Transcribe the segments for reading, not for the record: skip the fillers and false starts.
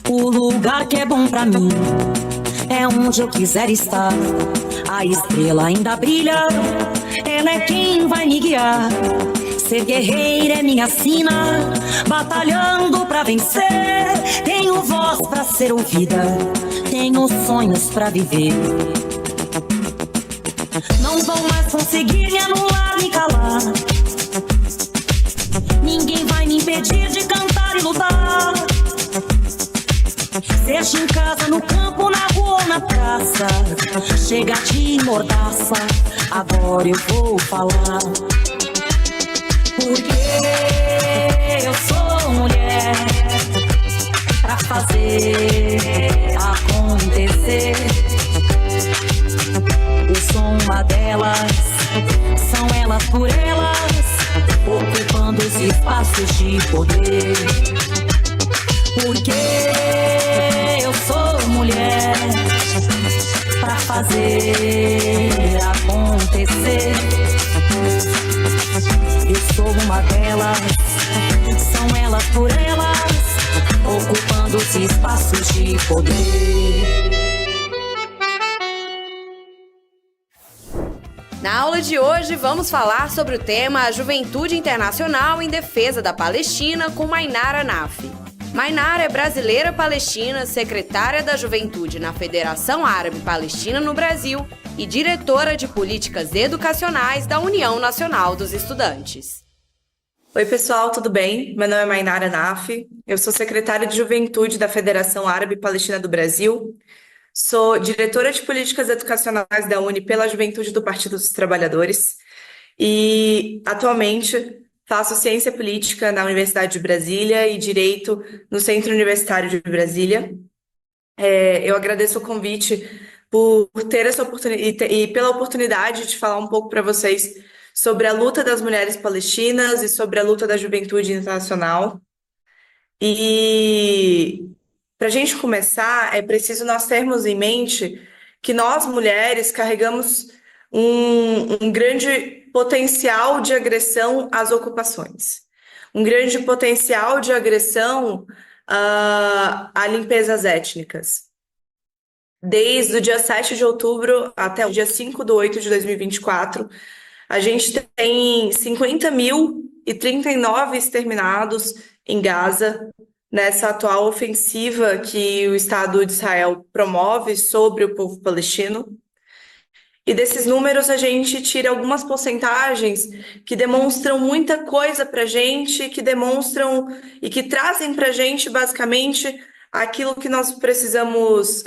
O lugar que é bom pra mim é onde eu quiser estar. A estrela ainda brilha, ela é quem vai me guiar. Ser guerreira é minha sina, batalhando pra vencer. Tenho voz pra ser ouvida, tenho sonhos pra viver. Não vão mais conseguir me anular, me calar. Ninguém vai me impedir de cantar e lutar. Seja em casa, no campo, na rua ou na praça, chega de mordaça, agora eu vou falar. Porque eu sou mulher pra fazer acontecer. Eu sou uma delas, são elas por elas, ocupando os espaços de poder. Porque eu sou mulher pra fazer acontecer. Eu sou uma delas, são elas por elas, ocupando os espaços de poder. Na aula de hoje, vamos falar sobre o tema A Juventude Internacional em Defesa da Palestina com Mainara Nafi. Mainara é brasileira palestina, secretária da Juventude na Federação Árabe Palestina no Brasil e diretora de Políticas Educacionais da União Nacional dos Estudantes. Oi, pessoal, tudo bem? Meu nome é Mainara Nafi, eu sou secretária de Juventude da Federação Árabe Palestina do Brasil, sou diretora de Políticas Educacionais da UNE pela Juventude do Partido dos Trabalhadores e, atualmente, faço Ciência Política na Universidade de Brasília e Direito no Centro Universitário de Brasília. Eu agradeço o convite por ter essa oportunidade e pela oportunidade de falar um pouco para vocês sobre a luta das mulheres palestinas e sobre a luta da juventude internacional. E para a gente começar, é preciso nós termos em mente que nós, mulheres, carregamos um grande potencial de agressão às ocupações, um grande potencial de agressão a limpezas étnicas. Desde o dia 7 de outubro até o dia 5/8 de 2024, a gente tem 50.039 exterminados em Gaza, nessa atual ofensiva que o Estado de Israel promove sobre o povo palestino. E desses números a gente tira algumas porcentagens que demonstram muita coisa para a gente, que demonstram e que trazem para a gente basicamente aquilo que nós precisamos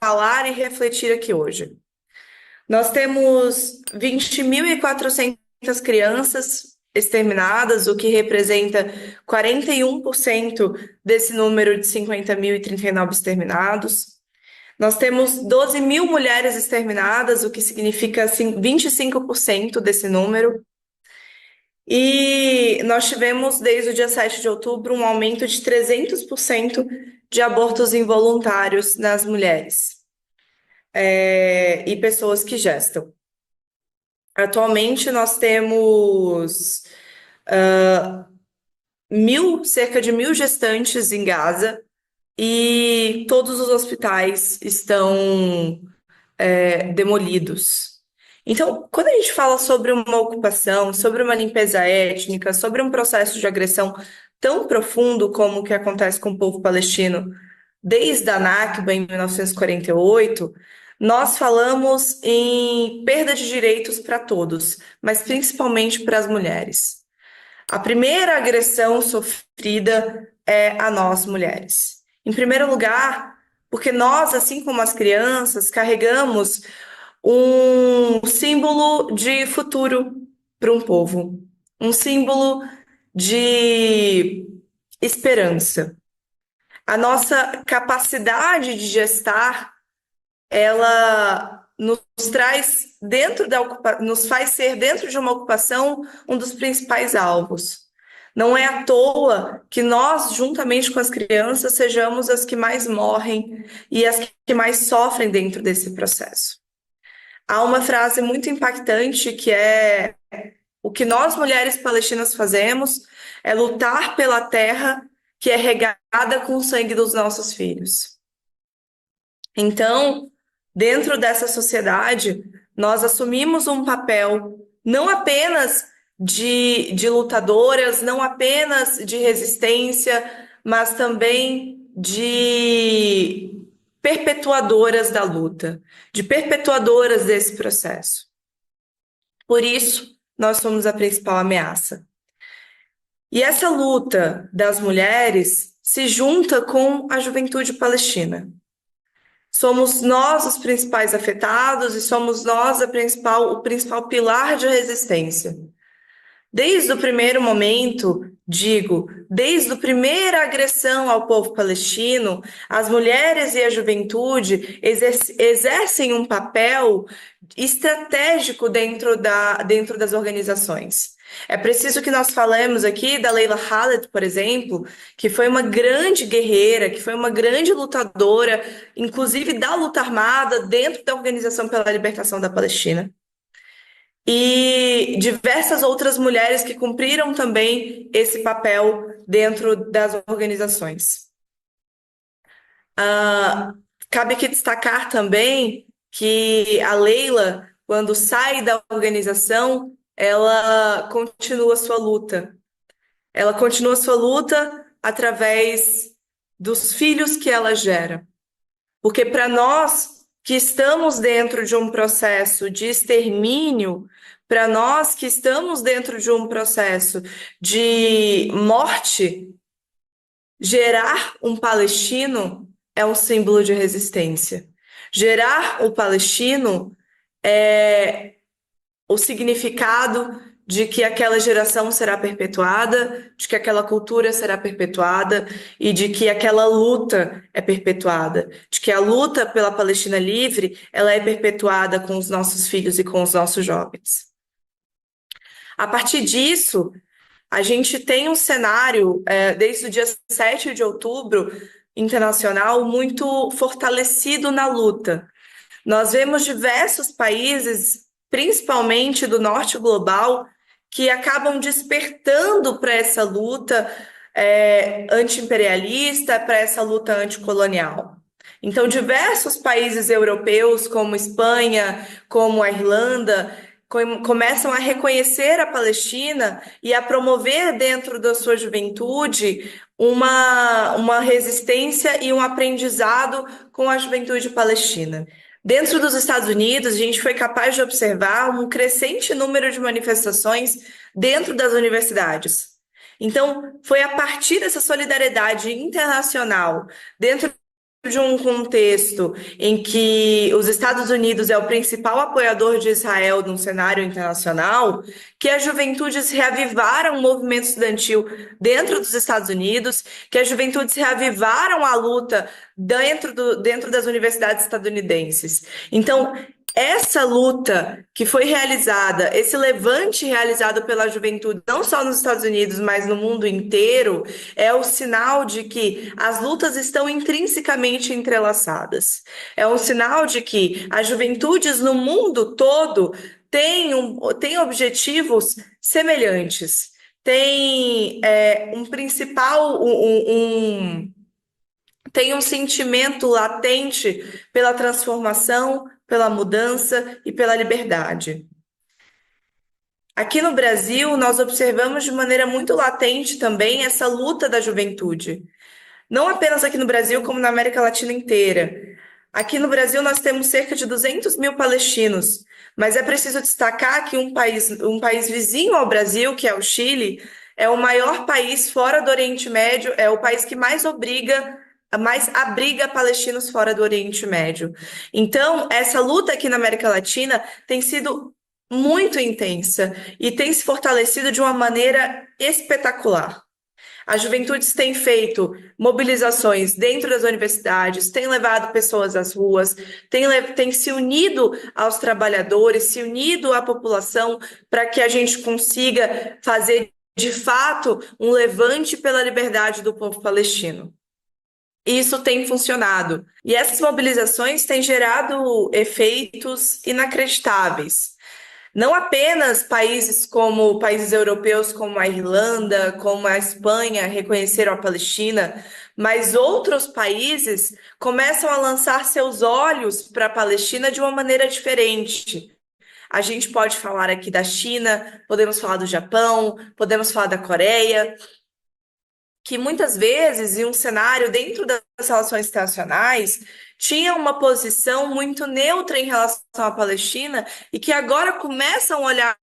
falar e refletir aqui hoje. Nós temos 20.400 crianças exterminadas, o que representa 41% desse número de 50.039 exterminados. Nós temos 12.000 mulheres exterminadas, o que significa 25% desse número. E nós tivemos, desde o dia 7 de outubro, um aumento de 300% de abortos involuntários nas mulheres e pessoas que gestam. Atualmente, nós temos cerca de 1.000 gestantes em Gaza, e todos os hospitais estão demolidos. Então, quando a gente fala sobre uma ocupação, sobre uma limpeza étnica, sobre um processo de agressão tão profundo como o que acontece com o povo palestino desde a Nakba, em 1948, nós falamos em perda de direitos para todos, mas principalmente para as mulheres. A primeira agressão sofrida é a nós, mulheres. Em primeiro lugar, porque nós, assim como as crianças, carregamos um símbolo de futuro para um povo, um símbolo de esperança. A nossa capacidade de gestar, ela nos faz ser, dentro de uma ocupação, um dos principais alvos. Não é à toa que nós, juntamente com as crianças, sejamos as que mais morrem e as que mais sofrem dentro desse processo. Há uma frase muito impactante que é O que nós, mulheres palestinas, fazemos é lutar pela terra que é regada com o sangue dos nossos filhos. Então, dentro dessa sociedade, nós assumimos um papel não apenas de lutadoras, não apenas de resistência, mas também de perpetuadoras da luta, de perpetuadoras desse processo. Por isso, nós somos a principal ameaça. E essa luta das mulheres se junta com a juventude palestina. Somos nós os principais afetados e somos nós o principal pilar de resistência. Desde o primeiro momento, desde a primeira agressão ao povo palestino, as mulheres e a juventude exercem um papel estratégico dentro das organizações. É preciso que nós falemos aqui da Leila Khaled, por exemplo, que foi uma grande guerreira, que foi uma grande lutadora, inclusive da luta armada, dentro da Organização pela Libertação da Palestina. E diversas outras mulheres que cumpriram também esse papel dentro das organizações. Cabe aqui destacar também que a Leila, quando sai da organização, ela continua sua luta. Ela continua sua luta através dos filhos que ela gera. Porque para nós que estamos dentro de um processo de extermínio, para nós que estamos dentro de um processo de morte, gerar um palestino é um símbolo de resistência. Gerar o palestino é o significado de que aquela geração será perpetuada, de que aquela cultura será perpetuada e de que aquela luta é perpetuada, de que a luta pela Palestina livre, ela é perpetuada com os nossos filhos e com os nossos jovens. A partir disso, a gente tem um cenário, desde o dia 7 de outubro, internacional, muito fortalecido na luta. Nós vemos diversos países, principalmente do norte global, que acabam despertando para essa luta anti-imperialista, para essa luta anticolonial. Então, diversos países europeus, como Espanha, como a Irlanda, começam a reconhecer a Palestina e a promover dentro da sua juventude uma resistência e um aprendizado com a juventude palestina. Dentro dos Estados Unidos, a gente foi capaz de observar um crescente número de manifestações dentro das universidades. Então, foi a partir dessa solidariedade internacional, dentro de um contexto em que os Estados Unidos é o principal apoiador de Israel no cenário internacional, que as juventudes reavivaram o movimento estudantil dentro dos Estados Unidos, que as juventudes reavivaram a luta dentro das universidades estadunidenses. Então, essa luta que foi realizada, esse levante realizado pela juventude, não só nos Estados Unidos, mas no mundo inteiro, é o sinal de que as lutas estão intrinsecamente entrelaçadas. É um sinal de que as juventudes no mundo todo têm objetivos semelhantes, têm tem um sentimento latente pela transformação, pela mudança e pela liberdade. Aqui no Brasil, nós observamos de maneira muito latente também essa luta da juventude. Não apenas aqui no Brasil, como na América Latina inteira. Aqui no Brasil, nós temos cerca de 200 mil palestinos, mas é preciso destacar que um país vizinho ao Brasil, que é o Chile, é o maior país fora do Oriente Médio, é o país que mais abriga palestinos fora do Oriente Médio. Então, essa luta aqui na América Latina tem sido muito intensa e tem se fortalecido de uma maneira espetacular. As juventudes têm feito mobilizações dentro das universidades, têm levado pessoas às ruas, têm se unido aos trabalhadores, se unido à população para que a gente consiga fazer, de fato, um levante pela liberdade do povo palestino. Isso tem funcionado. E essas mobilizações têm gerado efeitos inacreditáveis. Não apenas países europeus como a Irlanda, como a Espanha reconheceram a Palestina, mas outros países começam a lançar seus olhos para a Palestina de uma maneira diferente. A gente pode falar aqui da China, podemos falar do Japão, podemos falar da Coreia, que muitas vezes, em um cenário dentro das relações internacionais, tinha uma posição muito neutra em relação à Palestina e que agora começam a olhar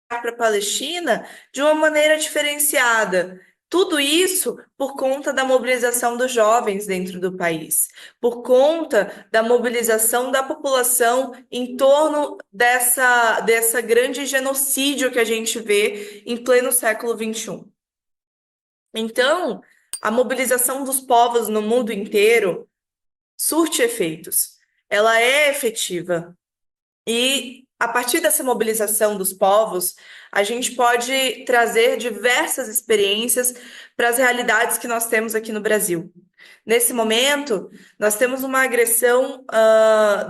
para a Palestina de uma maneira diferenciada. Tudo isso por conta da mobilização dos jovens dentro do país, por conta da mobilização da população em torno dessa grande genocídio que a gente vê em pleno século XXI. Então, a mobilização dos povos no mundo inteiro surte efeitos. Ela é efetiva. E a partir dessa mobilização dos povos, a gente pode trazer diversas experiências para as realidades que nós temos aqui no Brasil. Nesse momento, nós temos uma agressão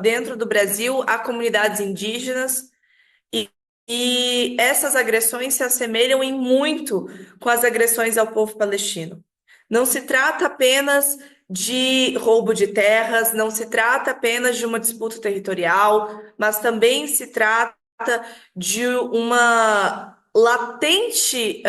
dentro do Brasil a comunidades indígenas e essas agressões se assemelham em muito com as agressões ao povo palestino. Não se trata apenas de roubo de terras, não se trata apenas de uma disputa territorial, mas também se trata de um latente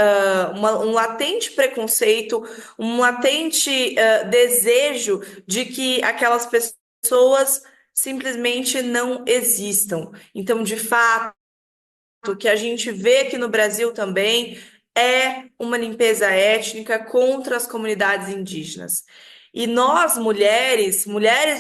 preconceito, um latente desejo de que aquelas pessoas simplesmente não existam. Então, de fato, o que a gente vê aqui no Brasil também é uma limpeza étnica contra as comunidades indígenas. E nós, mulheres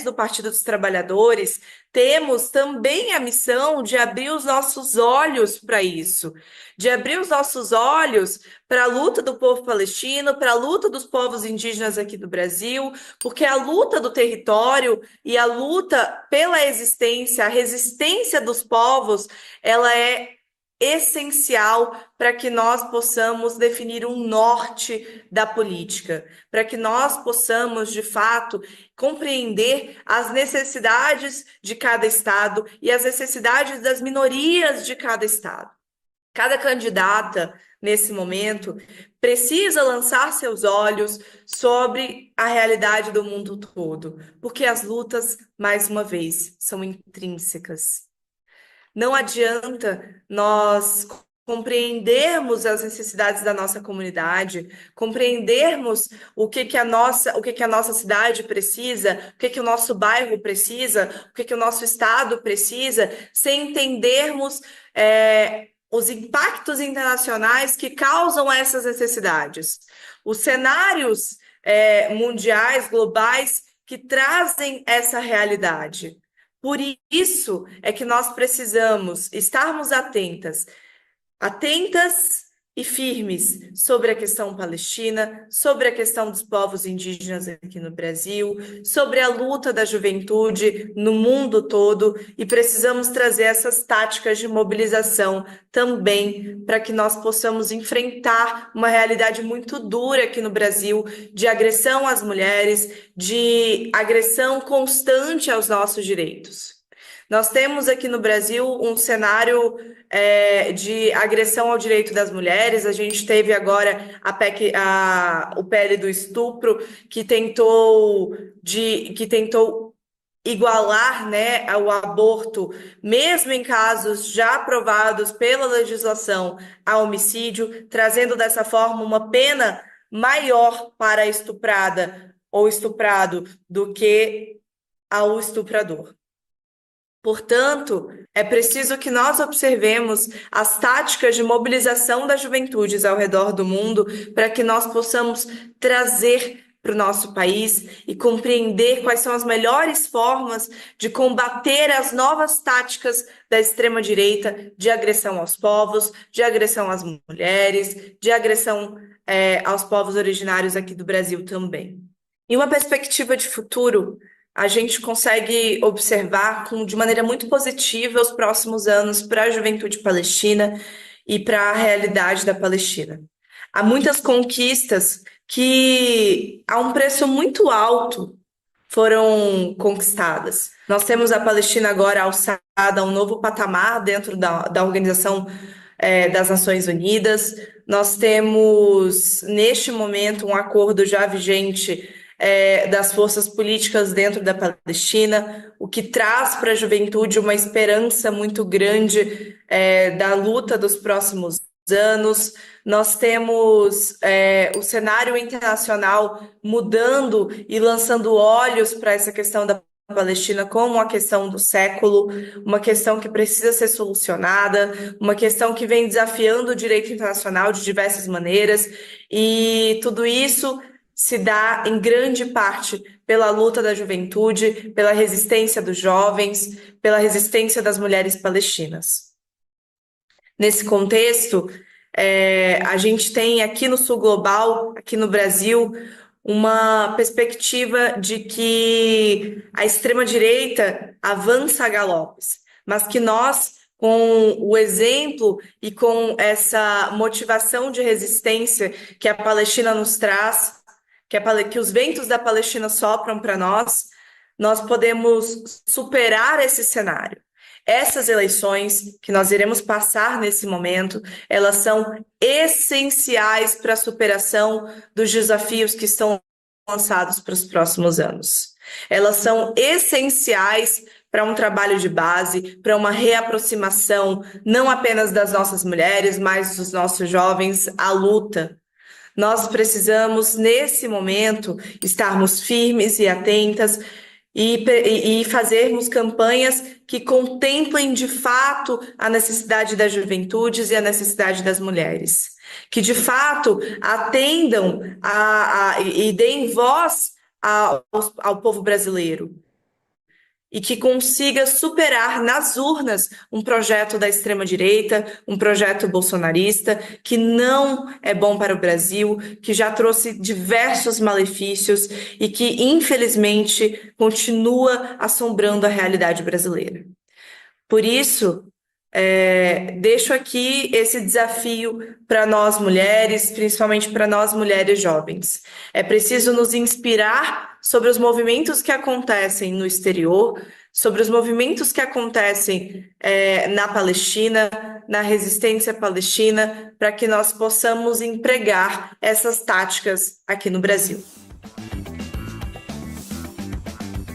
do Partido dos Trabalhadores, temos também a missão de abrir os nossos olhos para isso, de abrir os nossos olhos para a luta do povo palestino, para a luta dos povos indígenas aqui do Brasil, porque a luta do território e a luta pela existência, a resistência dos povos, ela é essencial para que nós possamos definir um norte da política, para que nós possamos, de fato, compreender as necessidades de cada estado e as necessidades das minorias de cada estado. Cada candidata, nesse momento, precisa lançar seus olhos sobre a realidade do mundo todo, porque as lutas, mais uma vez, são intrínsecas. Não adianta nós compreendermos as necessidades da nossa comunidade, compreendermos o que que a nossa cidade precisa, o que que o nosso bairro precisa, o que que o nosso estado precisa, sem entendermos os impactos internacionais que causam essas necessidades. Os cenários mundiais, globais, que trazem essa realidade. Por isso é que nós precisamos estarmos atentas e firmes sobre a questão palestina, sobre a questão dos povos indígenas aqui no Brasil, sobre a luta da juventude no mundo todo, e precisamos trazer essas táticas de mobilização também para que nós possamos enfrentar uma realidade muito dura aqui no Brasil, de agressão às mulheres, de agressão constante aos nossos direitos. Nós temos aqui no Brasil um cenário de agressão ao direito das mulheres. A gente teve agora o PL do estupro, que tentou igualar, né, o aborto, mesmo em casos já aprovados pela legislação, a homicídio, trazendo dessa forma uma pena maior para a estuprada ou estuprado do que ao estuprador. Portanto, é preciso que nós observemos as táticas de mobilização das juventudes ao redor do mundo para que nós possamos trazer para o nosso país e compreender quais são as melhores formas de combater as novas táticas da extrema-direita de agressão aos povos, de agressão às mulheres, de agressão aos povos originários aqui do Brasil também. Em uma perspectiva de futuro, a gente consegue observar de maneira muito positiva os próximos anos para a juventude palestina e para a realidade da Palestina. Há muitas conquistas que, a um preço muito alto, foram conquistadas. Nós temos a Palestina agora alçada a um novo patamar dentro da Organização das Nações Unidas. Nós temos, neste momento, um acordo já vigente das forças políticas dentro da Palestina, o que traz para a juventude uma esperança muito grande da luta dos próximos anos. Nós temos o cenário internacional mudando e lançando olhos para essa questão da Palestina como uma questão do século, uma questão que precisa ser solucionada, uma questão que vem desafiando o direito internacional de diversas maneiras, e tudo isso se dá em grande parte pela luta da juventude, pela resistência dos jovens, pela resistência das mulheres palestinas. Nesse contexto, a gente tem aqui no Sul Global, aqui no Brasil, uma perspectiva de que a extrema-direita avança a galopes, mas que nós, com o exemplo e com essa motivação de resistência que a Palestina nos traz, que os ventos da Palestina sopram para nós podemos superar esse cenário. Essas eleições que nós iremos passar nesse momento, elas são essenciais para a superação dos desafios que estão lançados para os próximos anos. Elas são essenciais para um trabalho de base, para uma reaproximação, não apenas das nossas mulheres, mas dos nossos jovens à luta. Nós precisamos, nesse momento, estarmos firmes e atentas e fazermos campanhas que contemplem de fato a necessidade das juventudes e a necessidade das mulheres, que de fato atendam e deem voz ao povo brasileiro, e que consiga superar nas urnas um projeto da extrema-direita, um projeto bolsonarista, que não é bom para o Brasil, que já trouxe diversos malefícios e que, infelizmente, continua assombrando a realidade brasileira. Por isso, deixo aqui esse desafio para nós mulheres, principalmente para nós mulheres jovens. É preciso nos inspirar sobre os movimentos que acontecem no exterior, sobre os movimentos que acontecem na Palestina, na resistência palestina, para que nós possamos empregar essas táticas aqui no Brasil.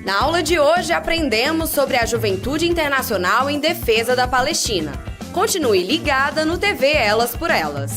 Na aula de hoje aprendemos sobre a Juventude Internacional em Defesa da Palestina. Continue ligada no TV Elas por Elas.